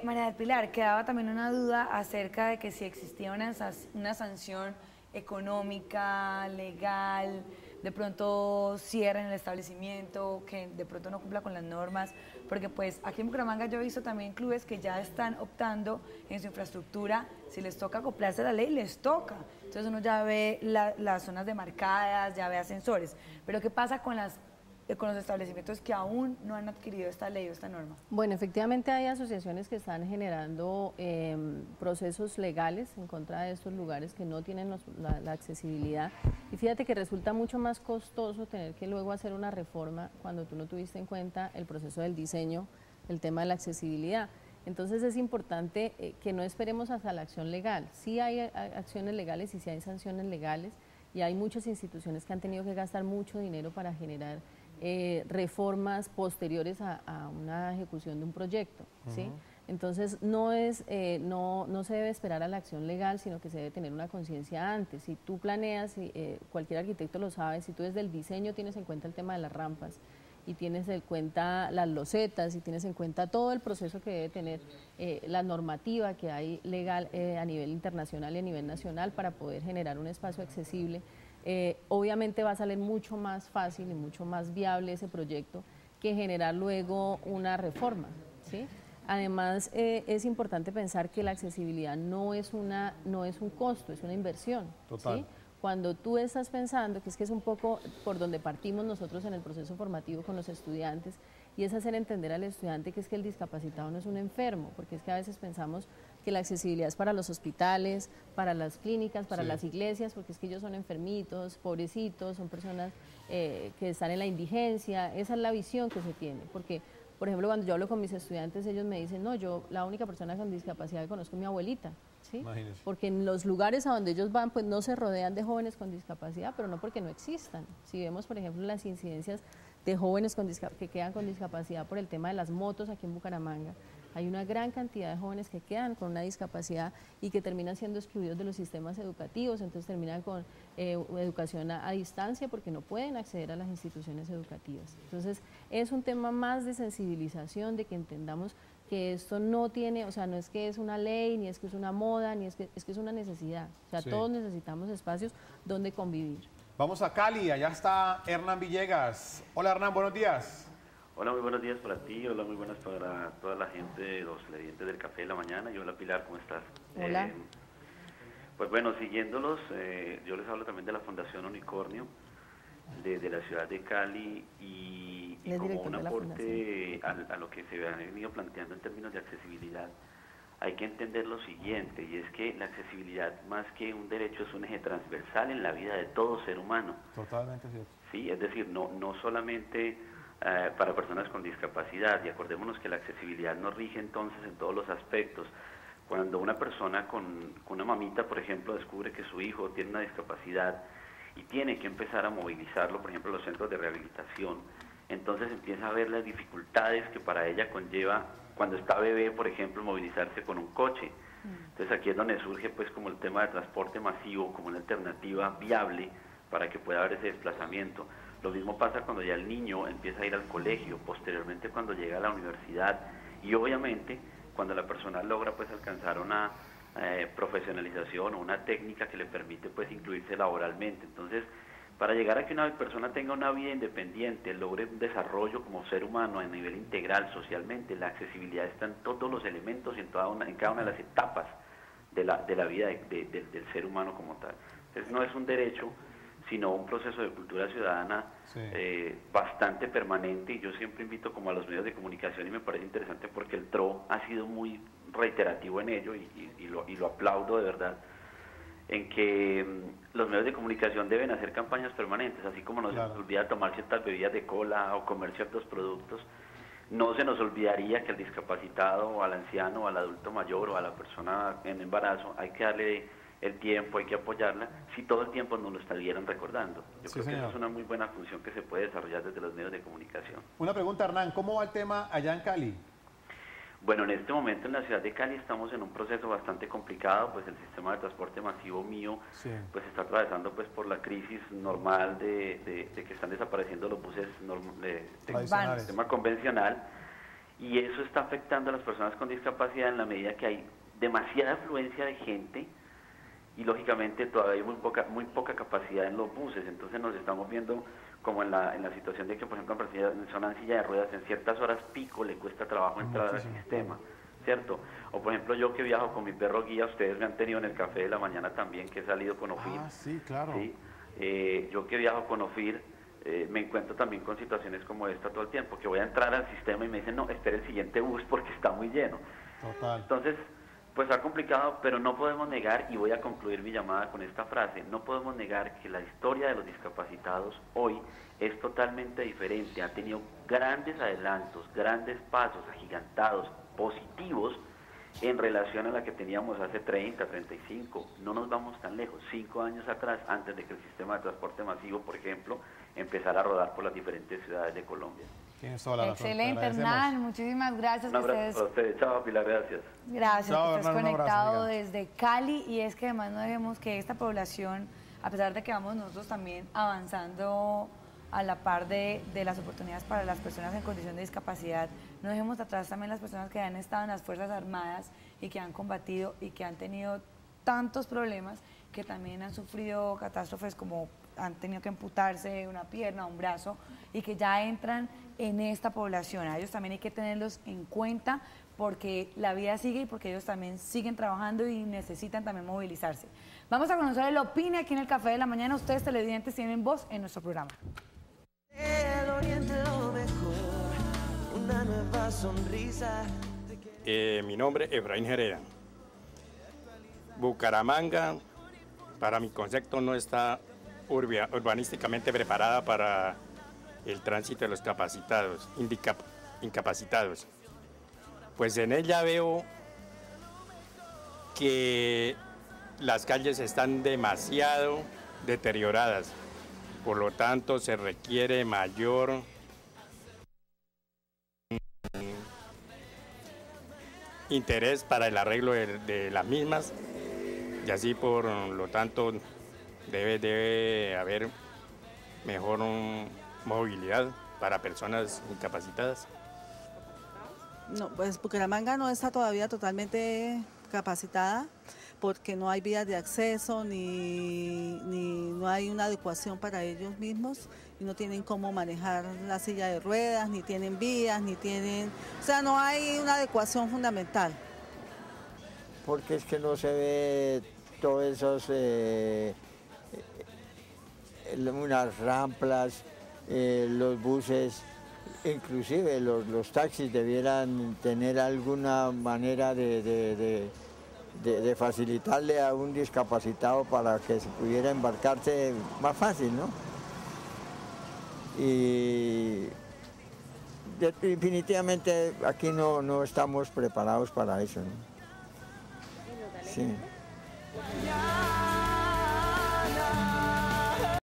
María del Pilar, quedaba también una duda acerca de que si existía una sanción económica, legal, de pronto cierren el establecimiento, que de pronto no cumpla con las normas, porque pues aquí en Bucaramanga yo he visto también clubes que ya están optando en su infraestructura, si les toca acoplarse a la ley, les toca. Entonces uno ya ve las zonas demarcadas, ya ve ascensores, pero ¿qué pasa con los establecimientos que aún no han adquirido esta ley o esta norma? Bueno, efectivamente hay asociaciones que están generando procesos legales en contra de estos lugares que no tienen la accesibilidad. Y fíjate que resulta mucho más costoso tener que luego hacer una reforma cuando tú no tuviste en cuenta el proceso del diseño, el tema de la accesibilidad. Entonces es importante que no esperemos hasta la acción legal. Sí hay acciones legales y sí hay sanciones legales, y hay muchas instituciones que han tenido que gastar mucho dinero para generar reformas posteriores a una ejecución de un proyecto, ¿sí? Entonces no se debe esperar a la acción legal, sino que se debe tener una conciencia antes. Si tú planeas, cualquier arquitecto lo sabe, si tú desde el diseño tienes en cuenta el tema de las rampas y tienes en cuenta las losetas y tienes en cuenta todo el proceso que debe tener la normativa que hay legal a nivel internacional y a nivel nacional para poder generar un espacio accesible, obviamente va a salir mucho más fácil y mucho más viable ese proyecto que generar luego una reforma, ¿sí? Además, es importante pensar que la accesibilidad no es un costo, es una inversión. Total. ¿Sí? Cuando tú estás pensando, que es un poco por donde partimos nosotros en el proceso formativo con los estudiantes, y es hacer entender al estudiante que es que el discapacitado no es un enfermo, porque es que a veces pensamos que la accesibilidad es para los hospitales, para las clínicas, para las iglesias, porque es que ellos son enfermitos, pobrecitos, son personas que están en la indigencia. Esa es la visión que se tiene, porque, por ejemplo, cuando yo hablo con mis estudiantes, ellos me dicen, no, yo la única persona con discapacidad que conozco es mi abuelita, ¿sí? Imagínese. Porque en los lugares a donde ellos van, pues no se rodean de jóvenes con discapacidad, pero no porque no existan. Si vemos, por ejemplo, las incidencias de jóvenes que quedan con discapacidad por el tema de las motos aquí en Bucaramanga, hay una gran cantidad de jóvenes que quedan con una discapacidad y que terminan siendo excluidos de los sistemas educativos, entonces terminan con educación a distancia porque no pueden acceder a las instituciones educativas. Entonces es un tema más de sensibilización, de que entendamos que esto no tiene, o sea, no es que es una ley, ni es que es una moda, ni es que es una necesidad. O sea, todos necesitamos espacios donde convivir. Vamos a Cali, allá está Hernán Villegas. Hola Hernán, buenos días. Hola, muy buenos días para ti, hola, muy buenas para toda la gente de los televidentes del Café de la Mañana. Y hola Pilar, ¿cómo estás? Hola. Pues bueno, siguiéndolos, yo les hablo también de la Fundación Unicornio, de la ciudad de Cali, y como un aporte a lo que se ha venido planteando en términos de accesibilidad. Hay que entender lo siguiente, y es que la accesibilidad, más que un derecho, es un eje transversal en la vida de todo ser humano. Totalmente cierto. Sí, es decir, no solamente para personas con discapacidad, y acordémonos que la accesibilidad nos rige entonces en todos los aspectos. Cuando una persona con una mamita, por ejemplo, descubre que su hijo tiene una discapacidad y tiene que empezar a movilizarlo, por ejemplo, en los centros de rehabilitación, entonces empieza a ver las dificultades que para ella conlleva cuando está bebé, por ejemplo, movilizarse con un coche. Entonces aquí es donde surge pues como el tema de transporte masivo como una alternativa viable para que pueda haber ese desplazamiento. Lo mismo pasa cuando ya el niño empieza a ir al colegio, posteriormente cuando llega a la universidad, y obviamente cuando la persona logra pues alcanzar una profesionalización o una técnica que le permite pues incluirse laboralmente. Entonces, para llegar a que una persona tenga una vida independiente, logre un desarrollo como ser humano a nivel integral socialmente, la accesibilidad está en todos los elementos y en cada una de las etapas de la vida del ser humano como tal. Entonces no es un derecho, sino un proceso de cultura ciudadana bastante permanente, y yo siempre invito como a los medios de comunicación, y me parece interesante porque el TRO ha sido muy reiterativo en ello, y lo aplaudo de verdad, en que los medios de comunicación deben hacer campañas permanentes, así como no se nos olvida tomar ciertas bebidas de cola o comer ciertos productos, no se nos olvidaría que al discapacitado o al anciano o al adulto mayor o a la persona en embarazo hay que darle el tiempo, hay que apoyarla, si todo el tiempo nos lo estuvieran recordando. Yo creo que esa es una muy buena función que se puede desarrollar desde los medios de comunicación. Una pregunta, Hernán, ¿cómo va el tema allá en Cali? Bueno, en este momento en la ciudad de Cali estamos en un proceso bastante complicado, pues el sistema de transporte masivo mío pues está atravesando pues por la crisis normal de que están desapareciendo los buses del sistema convencional, y eso está afectando a las personas con discapacidad en la medida que hay demasiada afluencia de gente y lógicamente todavía hay muy poca capacidad en los buses. Entonces nos estamos viendo como en la situación de que, por ejemplo, en personas en silla de ruedas en ciertas horas pico le cuesta trabajo entrar al sistema, ¿cierto? O por ejemplo yo que viajo con mi perro guía, ustedes me han tenido en el café de la mañana también, que he salido con Ofir. Ah, sí, claro. ¿Sí? Yo que viajo con Ofir, me encuentro también con situaciones como esta todo el tiempo, que voy a entrar al sistema y me dicen, no, espere el siguiente bus porque está muy lleno. Total. Entonces, pues ha complicado, pero no podemos negar, y voy a concluir mi llamada con esta frase, no podemos negar que la historia de los discapacitados hoy es totalmente diferente, ha tenido grandes adelantos, grandes pasos agigantados, positivos, en relación a la que teníamos hace 30, 35, no nos vamos tan lejos, 5 años atrás, antes de que el sistema de transporte masivo, por ejemplo, empezara a rodar por las diferentes ciudades de Colombia. Tienes toda la razón. Excelente, Te agradecemos. Hernán, muchísimas gracias. Un abrazo para ustedes, chao Pilar, gracias. Gracias, Chao, que estés Hernán, un abrazo, conectado amiga. desde Cali, y es que además no dejemos que esta población, a pesar de que vamos nosotros también avanzando a la par de las oportunidades para las personas en condición de discapacidad, no dejemos atrás también las personas que han estado en las Fuerzas Armadas y que han combatido y que han tenido tantos problemas, que también han sufrido catástrofes como han tenido que amputarse una pierna, un brazo, y que ya entran en esta población. A ellos también hay que tenerlos en cuenta porque la vida sigue y porque ellos también siguen trabajando y necesitan también movilizarse. Vamos a conocer el Opine aquí en el Café de la Mañana. Ustedes, televidentes, tienen voz en nuestro programa. El oriente lo mejor, una nueva sonrisa. Mi nombre es Efraín Hereda. Bucaramanga, para mi concepto, no está urbanísticamente preparada para el tránsito de los incapacitados. Pues en ella veo que las calles están demasiado deterioradas, por lo tanto se requiere mayor interés para el arreglo de las mismas, y así por lo tanto debe haber mejor movilidad para personas incapacitadas. No, pues Bucaramanga no está todavía totalmente capacitada porque no hay vías de acceso ni no hay una adecuación para ellos mismos y no tienen cómo manejar la silla de ruedas, ni tienen vías, o sea, no hay una adecuación fundamental. Porque es que no se ve todos esos, unas ramplas, los buses, inclusive los taxis debieran tener alguna manera de facilitarle a un discapacitado para que se pudiera embarcarse más fácil, ¿no? Y definitivamente aquí no estamos preparados para eso, ¿no? Sí.